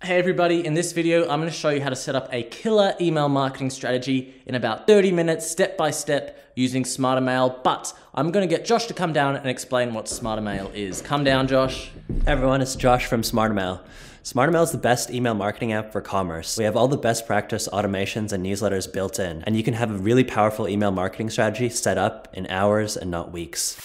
Hey everybody, in this video, I'm going to show you how to set up a killer email marketing strategy in about 30 minutes, step by step, using Smartrmail. But I'm going to get Josh to come down and explain what Smartrmail is. Come down, Josh. Hey everyone, it's Josh from Smartrmail. Smartrmail is the best email marketing app for commerce. We have all the best practice automations and newsletters built in, and you can have a really powerful email marketing strategy set up in hours and not weeks.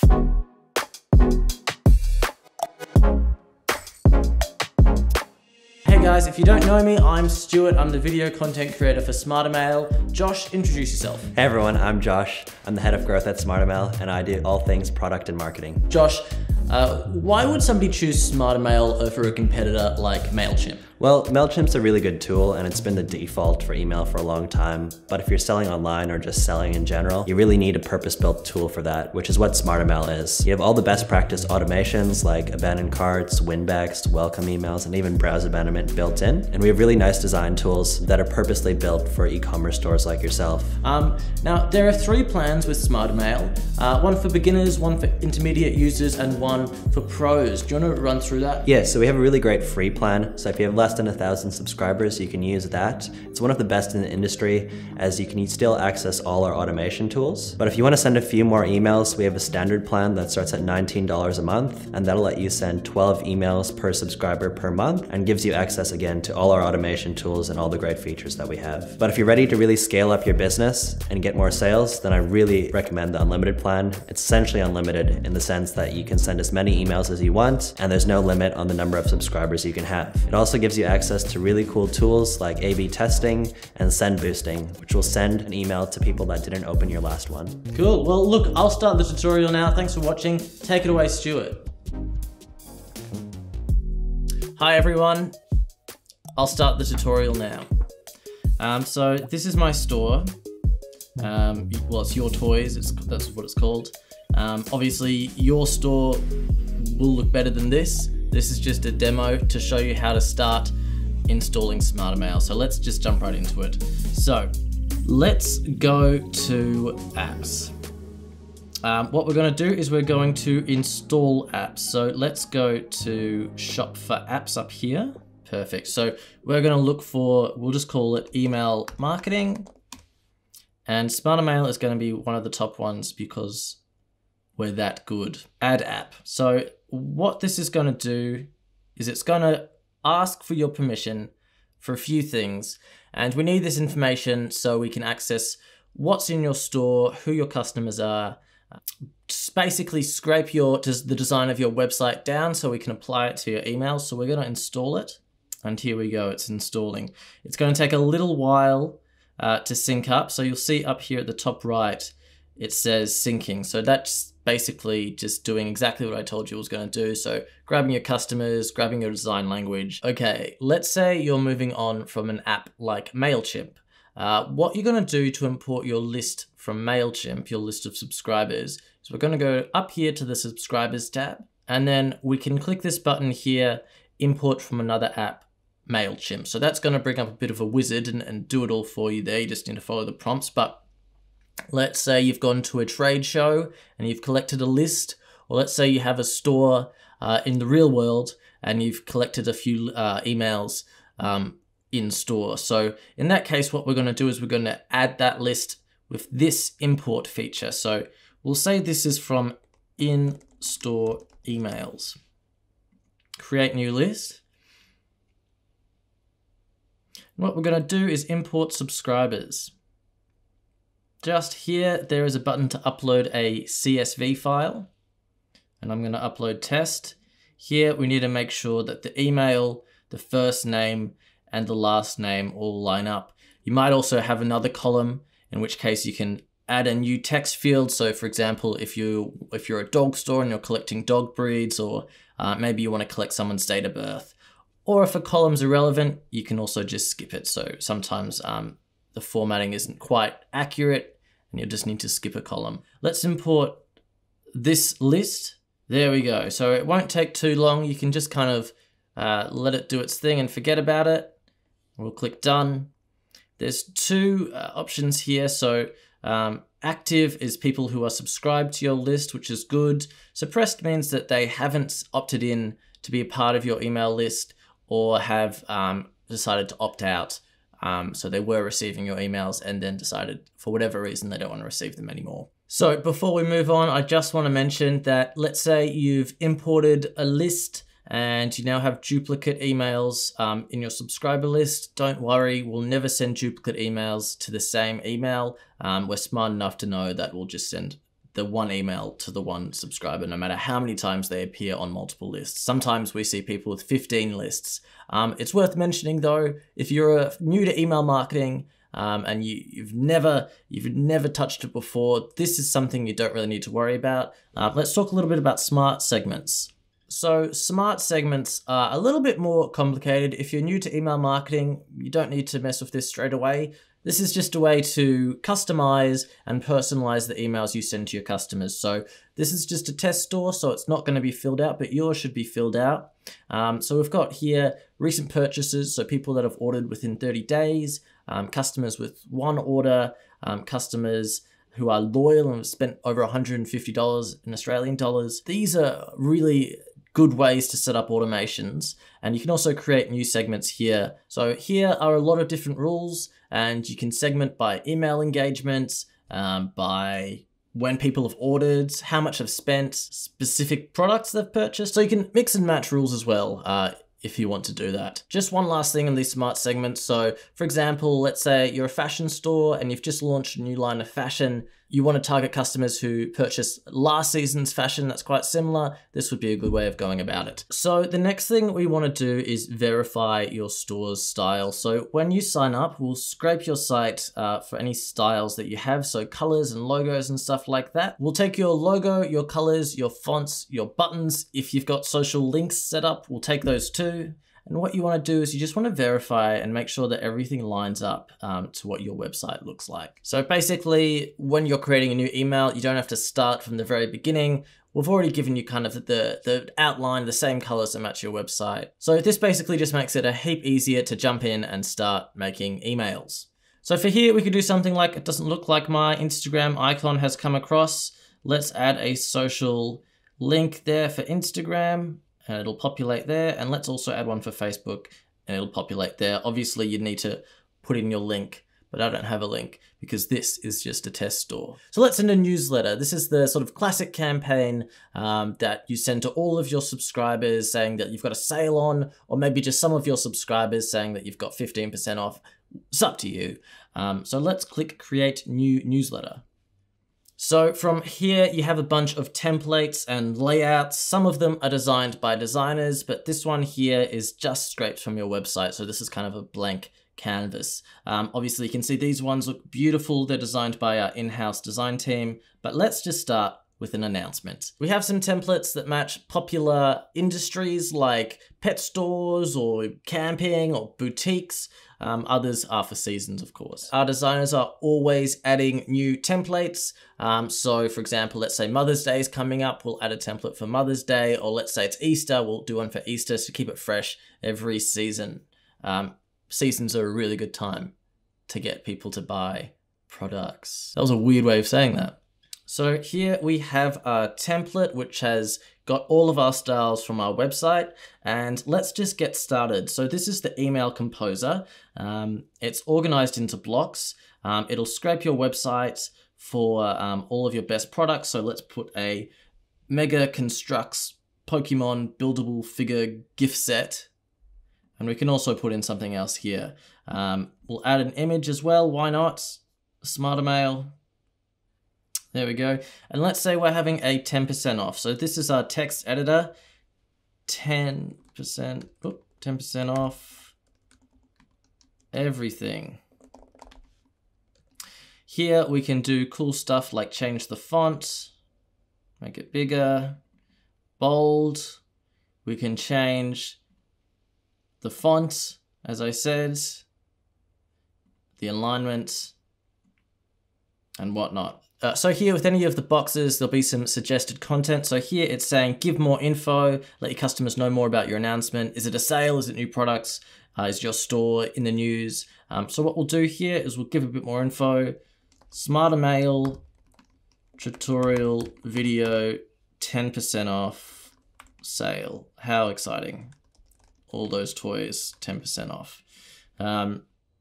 Hey guys, if you don't know me, I'm Stuart. I'm the video content creator for Smartrmail. Josh, introduce yourself. Hey everyone, I'm Josh. I'm the head of growth at Smartrmail, and I do all things product and marketing. Josh, why would somebody choose Smartrmail over a competitor like MailChimp? Well, MailChimp's a really good tool and it's been the default for email for a long time. But if you're selling online or just selling in general, you really need a purpose-built tool for that, which is what Smartrmail is. You have all the best practice automations like abandoned carts, winbacks, welcome emails, and even browse abandonment built in. And we have really nice design tools that are purposely built for e-commerce stores like yourself. Now, there are 3 plans with Smartrmail. One for beginners, one for intermediate users, and one for pros. Do you want to run through that? Yeah, so we have a really great free plan. So if you have less than 1,000 subscribers, you can use that. It's one of the best in the industry, as you can still access all our automation tools. But if you want to send a few more emails, we have a standard plan that starts at $19 a month, and that'll let you send 12 emails per subscriber per month and gives you access again to all our automation tools and all the great features that we have. But if you're ready to really scale up your business and get more sales, then I really recommend the unlimited plan. It's essentially unlimited in the sense that you can send as many emails as you want, and there's no limit on the number of subscribers you can have. It also gives you access to really cool tools like A/B testing and send boosting, which will send an email to people that didn't open your last one. Cool. Well, look, I'll start the tutorial now. Thanks for watching. Take it away, Stuart. Hi, everyone. I'll start the tutorial now. So this is my store. Well, it's Your Toys. That's what it's called. Obviously, your store will look better than this. This is just a demo to show you how to start installing Smartrmail. So let's just jump right into it. So let's go to apps. What we're going to do is we're going to install apps. So let's go to shop for apps up here. Perfect. So we're going to look for, we'll just call it email marketing. And Smartrmail is going to be one of the top ones because we're that good. Add app. So what this is going to do is it's going to ask for your permission for a few things. And we need this information so we can access what's in your store, who your customers are, just basically scrape the design of your website down so we can apply it to your email. So we're going to install it. And here we go, it's installing. It's going to take a little while to sync up. So you'll see up here at the top right, it says syncing. So that's basically just doing exactly what I told you it was going to do. So grabbing your customers, grabbing your design language. Okay, let's say you're moving on from an app like MailChimp. What you're going to do to import your list from MailChimp, your list of subscribers, is we're going to go up here to the subscribers tab, and then we can click this button here, import from another app, MailChimp. So that's going to bring up a bit of a wizard and do it all for you there. You just need to follow the prompts. But let's say you've gone to a trade show and you've collected a list, or let's say you have a store in the real world and you've collected a few emails in store. So in that case, what we're going to do is we're going to add that list with this import feature. So we'll say this is from in-store emails. Create new list. What we're going to do is import subscribers. Just here, there is a button to upload a CSV file, and I'm going to upload test. Here, we need to make sure that the email, the first name, and the last name all line up. You might also have another column, in which case you can add a new text field. So for example, if you're a dog store and you're collecting dog breeds, or maybe you want to collect someone's date of birth. Or if a column's irrelevant, you can also just skip it. So sometimes the formatting isn't quite accurate and you'll just need to skip a column. Let's import this list. There we go. So it won't take too long. You can just kind of let it do its thing and forget about it. We'll click done. There's 2 options here. So active is people who are subscribed to your list, which is good. Suppressed means that they haven't opted in to be a part of your email list, or have decided to opt out. So they were receiving your emails and then decided for whatever reason they don't want to receive them anymore. So before we move on, I just want to mention that let's say you've imported a list and you now have duplicate emails in your subscriber list. Don't worry, we'll never send duplicate emails to the same email. We're smart enough to know that we'll just send the one email to the one subscriber, no matter how many times they appear on multiple lists. Sometimes we see people with 15 lists. It's worth mentioning though, if you're new to email marketing and you've never touched it before, this is something you don't really need to worry about. Let's talk a little bit about smart segments. So smart segments are a little bit more complicated. If you're new to email marketing, you don't need to mess with this straight away. This is just a way to customize and personalize the emails you send to your customers. So this is just a test store, so it's not going to be filled out, but yours should be filled out. So we've got here recent purchases, so people that have ordered within 30 days, customers with one order, customers who are loyal and have spent over $150 in Australian dollars. These are really good ways to set up automations, and you can also create new segments here. So here are a lot of different rules, and you can segment by email engagement, by when people have ordered, how much have spent, specific products they've purchased. So you can mix and match rules as well if you want to do that. Just one last thing on these smart segments. So for example, let's say you're a fashion store and you've just launched a new line of fashion. You want to target customers who purchased last season's fashion that's quite similar. This would be a good way of going about it. So the next thing we want to do is verify your store's style. So when you sign up, we'll scrape your site for any styles that you have. So colors and logos and stuff like that. We'll take your logo, your colors, your fonts, your buttons. If you've got social links set up, we'll take those too. And what you want to do is you just want to verify and make sure that everything lines up to what your website looks like. So basically, when you're creating a new email, you don't have to start from the very beginning. We've already given you kind of the outline, the same colors that match your website. So this basically just makes it a heap easier to jump in and start making emails. So for here, we could do something like, it doesn't look like my Instagram icon has come across. Let's add a social link there for Instagram. And it'll populate there, and let's also add one for Facebook and it'll populate there. Obviously you'd need to put in your link, but I don't have a link because this is just a test store. So let's send a newsletter. This is the sort of classic campaign that you send to all of your subscribers saying that you've got a sale on, or maybe just some of your subscribers saying that you've got 15% off. It's up to you. So let's click create new newsletter. So from here, you have a bunch of templates and layouts. Some of them are designed by designers, but this one here is just scraped from your website. So this is kind of a blank canvas. Obviously, you can see these ones look beautiful. They're designed by our in-house design team, but let's just start with an announcement. We have some templates that match popular industries like pet stores or camping or boutiques. Others are for seasons, of course. Our designers are always adding new templates. So for example, let's say Mother's Day is coming up, we'll add a template for Mother's Day, or let's say it's Easter, we'll do one for Easter to keep it fresh every season. Seasons are a really good time to get people to buy products. That was a weird way of saying that. So here we have a template which has got all of our styles from our website, and let's just get started. So this is the email composer. It's organized into blocks. It'll scrape your website for all of your best products. So let's put a Mega Constructs Pokemon buildable figure gift set. And we can also put in something else here. We'll add an image as well. Why not? Smartrmail. There we go. And let's say we're having a 10% off. So this is our text editor. 10% off everything. Here we can do cool stuff like change the font, make it bigger, bold. We can change the font, as I said, the alignment, and whatnot. So here with any of the boxes, there'll be some suggested content. So here it's saying, give more info, let your customers know more about your announcement. Is it a sale? Is it new products? Is your store in the news? So what we'll do here is we'll give a bit more info. Smartrmail tutorial video 10% off sale. How exciting. all those toys 10% off.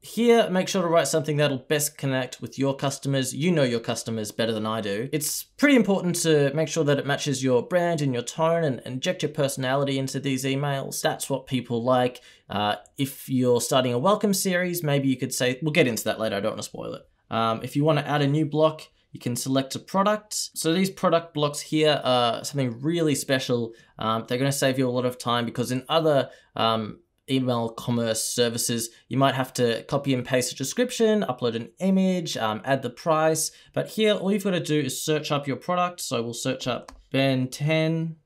Here, make sure to write something that'll best connect with your customers. You know your customers better than I do. It's pretty important to make sure that it matches your brand and your tone and inject your personality into these emails. That's what people like. If you're starting a welcome series, maybe you could say, we'll get into that later, I don't want to spoil it. If you want to add a new block, you can select a product. So these product blocks here are something really special. They're going to save you a lot of time because in other email commerce services, you might have to copy and paste a description, upload an image, add the price. But here, all you've got to do is search up your product. So we'll search up Ben 10.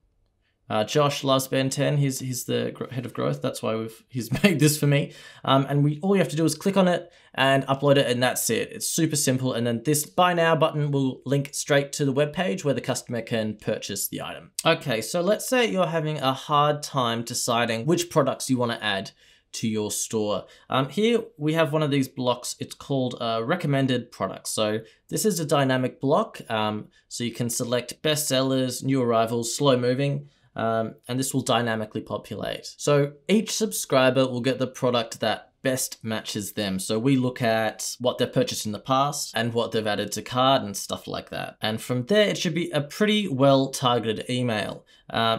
Josh loves Ben 10. He's the head of growth. That's why he's made this for me. And all you have to do is click on it and upload it, and that's it. It's super simple. And then this buy now button will link straight to the web page where the customer can purchase the item. Okay, so let's say you're having a hard time deciding which products you want to add to your store. Here we have one of these blocks. It's called recommended products. So this is a dynamic block. So you can select best sellers, new arrivals, slow moving. And this will dynamically populate. So each subscriber will get the product that best matches them. So we look at what they've purchased in the past and what they've added to cart and stuff like that. And from there, it should be a pretty well targeted email.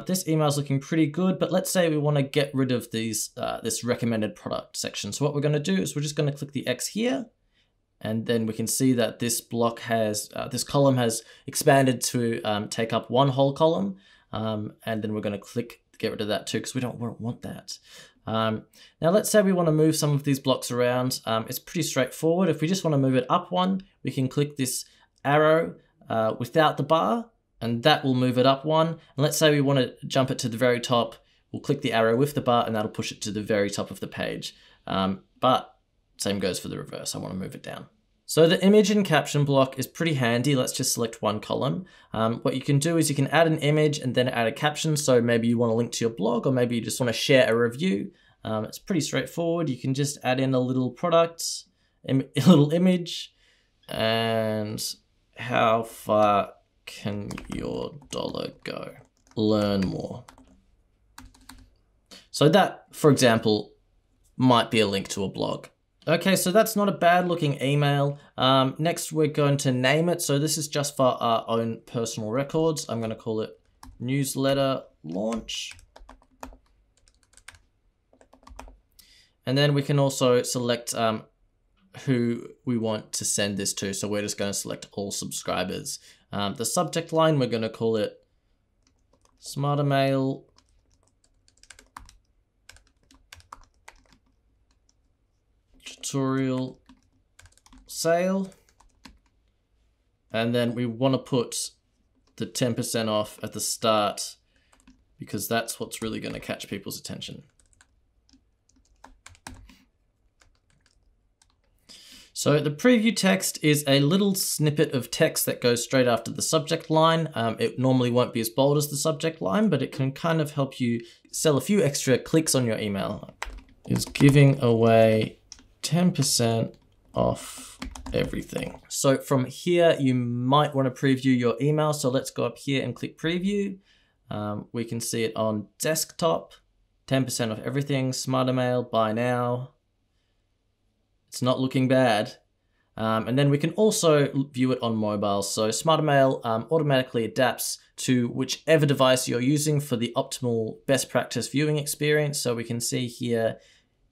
This email is looking pretty good, but let's say we want to get rid of these this recommended product section. So what we're going to do is we're just going to click the X here. And then we can see that this block has, this column has expanded to take up one whole column. And then we're going to click to get rid of that too, because we don't want that. Now let's say we want to move some of these blocks around. It's pretty straightforward. If we just want to move it up one, we can click this arrow without the bar, and that will move it up one. And let's say we want to jump it to the very top. We'll click the arrow with the bar, and that'll push it to the very top of the page. But same goes for the reverse. I want to move it down. So the image and caption block is pretty handy. Let's just select one column. What you can do is you can add an image and then add a caption. So maybe you want to link to your blog, or maybe you just want to share a review. It's pretty straightforward. You can just add in a little product, a little image, and how far can your dollar go? Learn more. So that, for example, might be a link to a blog. Okay, so that's not a bad looking email. Next, we're going to name it. So this is just for our own personal records. I'm going to call it newsletter launch. And then we can also select who we want to send this to. So we're just going to select all subscribers. The subject line, we're going to call it Smartrmail tutorial sale, and then we want to put the 10% off at the start because that's what's really going to catch people's attention. So the preview text is a little snippet of text that goes straight after the subject line. It normally won't be as bold as the subject line, but it can kind of help you sell a few extra clicks on your email. Is giving away 10% off everything. So from here, you might want to preview your email. So let's go up here and click preview. We can see it on desktop, 10% off everything, Smartrmail, buy now. It's not looking bad. And then we can also view it on mobile. So Smartrmail automatically adapts to whichever device you're using for the optimal best practice viewing experience. So we can see here,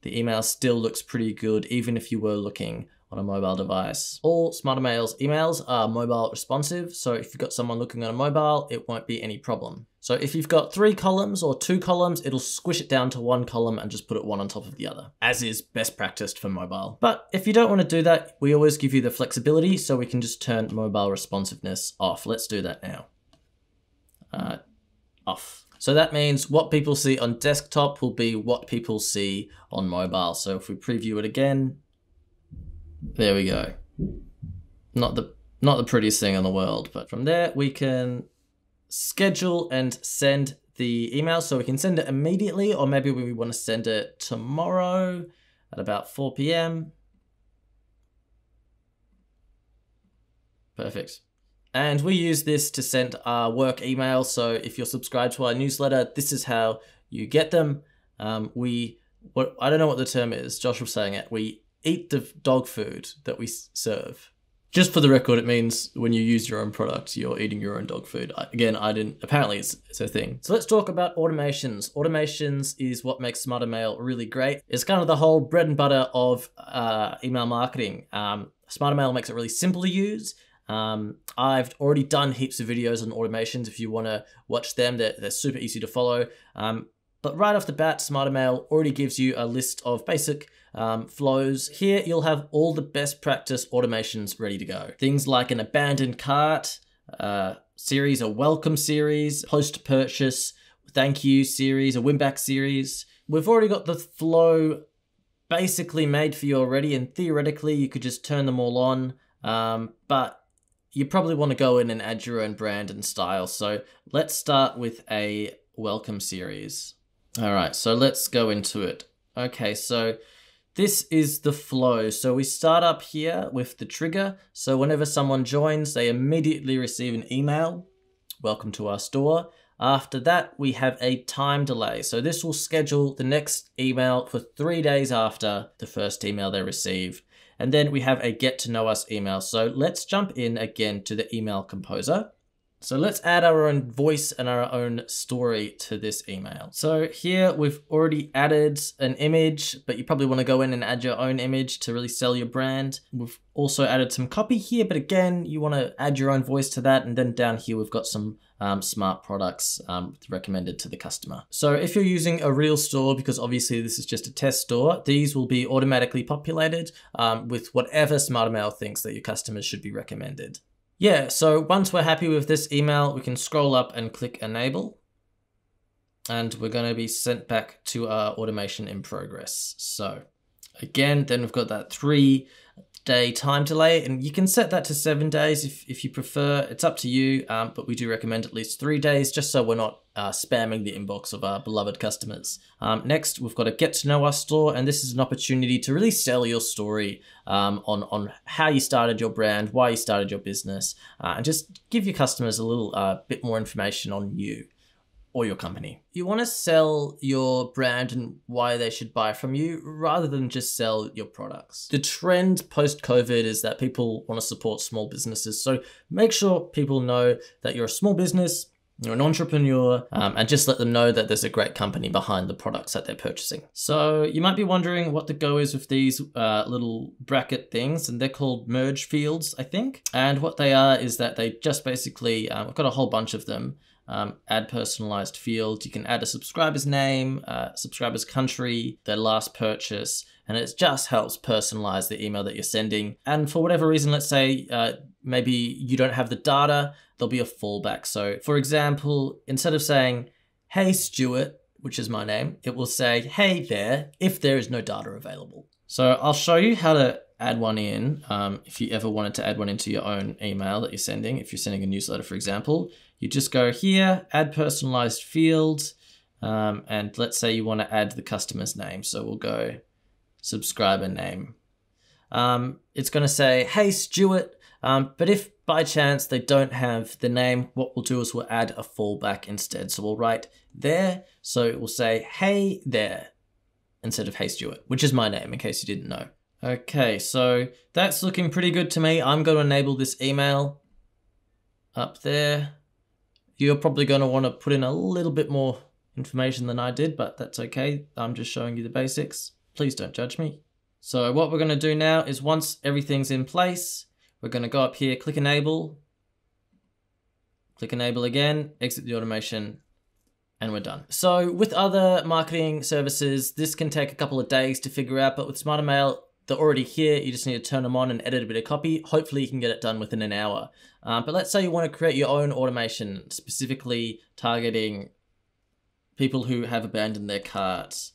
the email still looks pretty good, even if you were looking on a mobile device. All Smartrmail's emails are mobile responsive, so if you've got someone looking on a mobile, it won't be any problem. So if you've got 3 columns or 2 columns, it'll squish it down to 1 column and just put it one on top of the other, as is best practiced for mobile. But if you don't want to do that, we always give you the flexibility, so we can just turn mobile responsiveness off. Let's do that now. Off. So that means what people see on desktop will be what people see on mobile. So if we preview it again, there we go. Not the prettiest thing in the world, but from there we can schedule and send the email. So we can send it immediately, or maybe we want to send it tomorrow at about 4 p.m. Perfect. And we use this to send our work emails. So if you're subscribed to our newsletter, this is how you get them. I don't know what the term is, Josh was saying it, we eat the dog food that we serve. Just for the record, it means when you use your own product, you're eating your own dog food. Again, I didn't, apparently it's a thing. So let's talk about automations. Automations is what makes Smartrmail really great. It's kind of the whole bread and butter of email marketing. Smartrmail makes it really simple to use. I've already done heaps of videos on automations. If you want to watch them, they're super easy to follow. But right off the bat, Smartrmail already gives you a list of basic flows. Here, you'll have all the best practice automations ready to go. Things like an abandoned cart series, a welcome series, post-purchase thank you series, a win-back series. We've already got the flow basically made for you already, and theoretically, you could just turn them all on. But you probably want to go in and add your own brand and style. So let's start with a welcome series. All right, so let's go into it. Okay, so this is the flow. So we start up here with the trigger. So whenever someone joins, they immediately receive an email. Welcome to our store. After that, we have a time delay. So this will schedule the next email for 3 days after the first email they receive. And then we have a get to know us email. So let's jump in again to the email composer. So let's add our own voice and our own story to this email. So here we've already added an image, but you probably want to go in and add your own image to really sell your brand. We've also added some copy here, but again, you want to add your own voice to that. And then down here, we've got some smart products recommended to the customer. So if you're using a real store, because obviously this is just a test store, these will be automatically populated with whatever Smartrmail thinks that your customers should be recommended. Yeah, so once we're happy with this email, we can scroll up and click enable. And we're going to be sent back to our automation in progress. So again, then we've got that 3-day time delay, and you can set that to 7 days if you prefer. It's up to you, but we do recommend at least 3 days, just so we're not spamming the inbox of our beloved customers. Next, we've got a get to know our store, and this is an opportunity to really sell your story on how you started your brand, why you started your business, and just give your customers a little bit more information on you or your company. You want to sell your brand and why they should buy from you rather than just sell your products. The trend post-COVID is that people want to support small businesses. So make sure people know that you're a small business, you're an entrepreneur, and just let them know that there's a great company behind the products that they're purchasing. So you might be wondering what the go is with these little bracket things, and they're called merge fields, I think. And what they are is that they just basically, we've got a whole bunch of them. Add personalized fields. You can add a subscriber's name, subscriber's country, their last purchase, and it just helps personalize the email that you're sending. And for whatever reason, let's say maybe you don't have the data, there'll be a fallback. So for example, instead of saying, hey Stuart, which is my name, it will say, hey there, if there is no data available. So I'll show you how to add one in if you ever wanted to add one into your own email that you're sending. If you're sending a newsletter, for example, you just go here, add personalized field, and let's say you want to add the customer's name. So we'll go subscriber name. It's going to say, hey Stuart, but if by chance they don't have the name, what we'll do is we'll add a fallback instead. So we'll write there. So it will say, hey there, instead of hey Stuart, which is my name in case you didn't know. Okay, so that's looking pretty good to me. I'm going to enable this email up there. You're probably going to want to put in a little bit more information than I did, but that's okay. I'm just showing you the basics. Please don't judge me. So what we're going to do now is once everything's in place, we're going to go up here, click enable again, exit the automation, and we're done. So with other marketing services, this can take a couple of days to figure out, but with Smartrmail, they're already here. You just need to turn them on and edit a bit of copy. Hopefully you can get it done within an hour. But let's say you want to create your own automation, specifically targeting people who have abandoned their carts.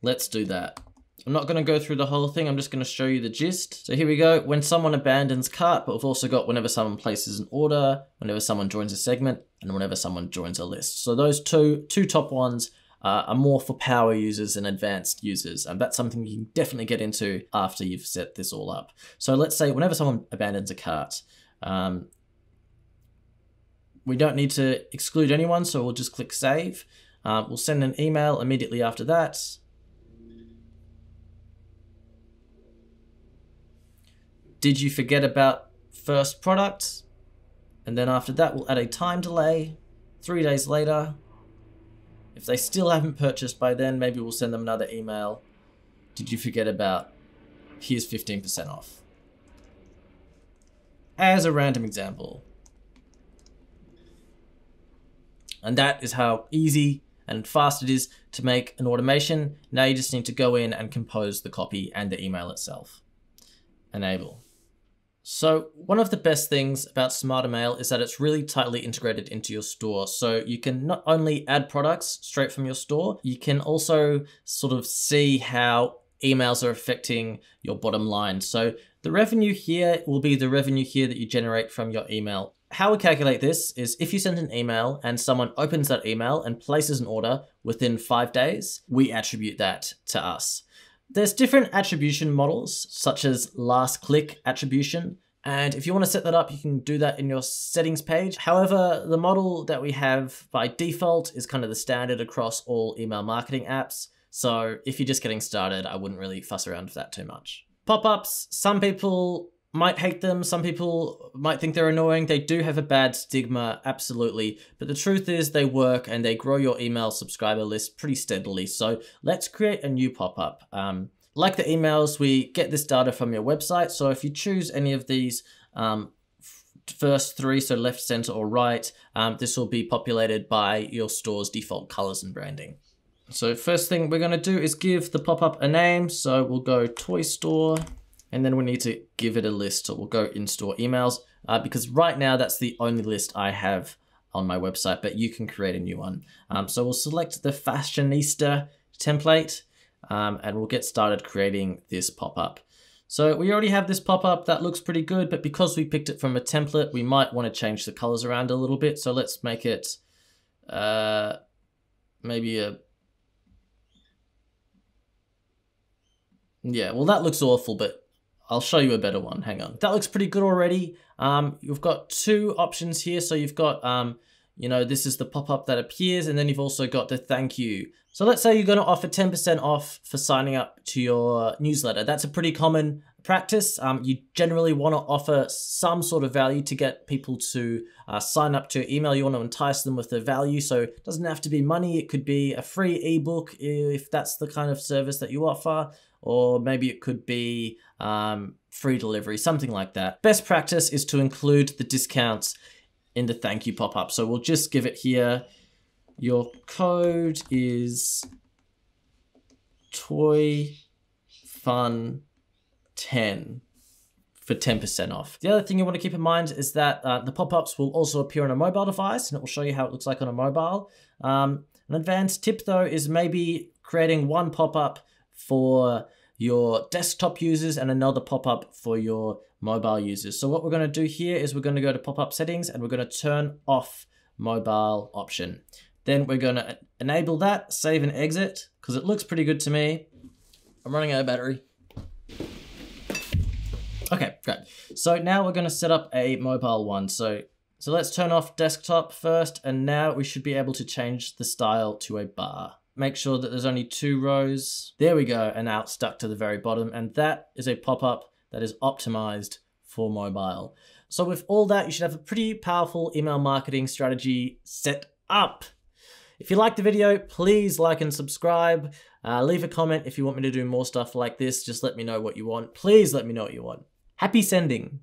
Let's do that. I'm not going to go through the whole thing. I'm just going to show you the gist. So here we go. When someone abandons cart, but we've also got whenever someone places an order, whenever someone joins a segment, and whenever someone joins a list. So those two top ones are more for power users and advanced users. And that's something you can definitely get into after you've set this all up. So let's say whenever someone abandons a cart, we don't need to exclude anyone. So we'll just click save. We'll send an email immediately after that. Did you forget about first product? And then after that, we'll add a time delay. 3 days later, if they still haven't purchased by then, maybe we'll send them another email. Did you forget about, here's 15% off. As a random example. And that is how easy and fast it is to make an automation. Now you just need to go in and compose the copy and the email itself. Enable. So one of the best things about Smartrmail is that it's really tightly integrated into your store. So you can not only add products straight from your store, you can also sort of see how emails are affecting your bottom line. So the revenue here will be the revenue here that you generate from your email. How we calculate this is if you send an email and someone opens that email and places an order within 5 days, we attribute that to us. There's different attribution models, such as last click attribution. And if you want to set that up, you can do that in your settings page. However, the model that we have by default is kind of the standard across all email marketing apps. So if you're just getting started, I wouldn't really fuss around with that too much. Pop-ups, some people might hate them. Some people might think they're annoying. They do have a bad stigma, absolutely. But the truth is they work and they grow your email subscriber list pretty steadily. So let's create a new pop-up. Like the emails, we get this data from your website. So if you choose any of these first 3, so left, center, or right, this will be populated by your store's default colors and branding. So first thing we're gonna do is give the pop-up a name. So we'll go Toy Store. And then we need to give it a list. So we'll go in-store emails because right now that's the only list I have on my website, but you can create a new one. So we'll select the Fashionista template and we'll get started creating this pop-up. So we already have this pop-up that looks pretty good, but because we picked it from a template, we might want to change the colors around a little bit. So let's make it maybe a, yeah, well that looks awful, but I'll show you a better one, hang on. That looks pretty good already. You've got 2 options here. So you've got, you know, this is the pop-up that appears, and then you've also got the thank you. So let's say you're gonna offer 10% off for signing up to your newsletter. That's a pretty common practice. You generally wanna offer some sort of value to get people to sign up to your email. You wanna entice them with the value. So it doesn't have to be money. It could be a free ebook if that's the kind of service that you offer. Or maybe it could be free delivery, something like that. Best practice is to include the discounts in the thank you pop-up. So we'll just give it here. Your code is TOYFUN10 for 10% off. The other thing you want to keep in mind is that the pop-ups will also appear on a mobile device, and it will show you how it looks like on a mobile. An advanced tip though is maybe creating one pop-up for your desktop users and another pop-up for your mobile users. So what we're going to do here is we're going to go to pop-up settings and we're going to turn off mobile option. Then we're going to enable that, save and exit, because it looks pretty good to me. I'm running out of battery. Okay, great. So now we're going to set up a mobile one. So let's turn off desktop first, and now we should be able to change the style to a bar. Make sure that there's only 2 rows. There we go, and now it's stuck to the very bottom. And that is a pop-up that is optimized for mobile. So with all that, you should have a pretty powerful email marketing strategy set up. If you liked the video, please like and subscribe. Leave a comment if you want me to do more stuff like this. Just let me know what you want. Please let me know what you want. Happy sending.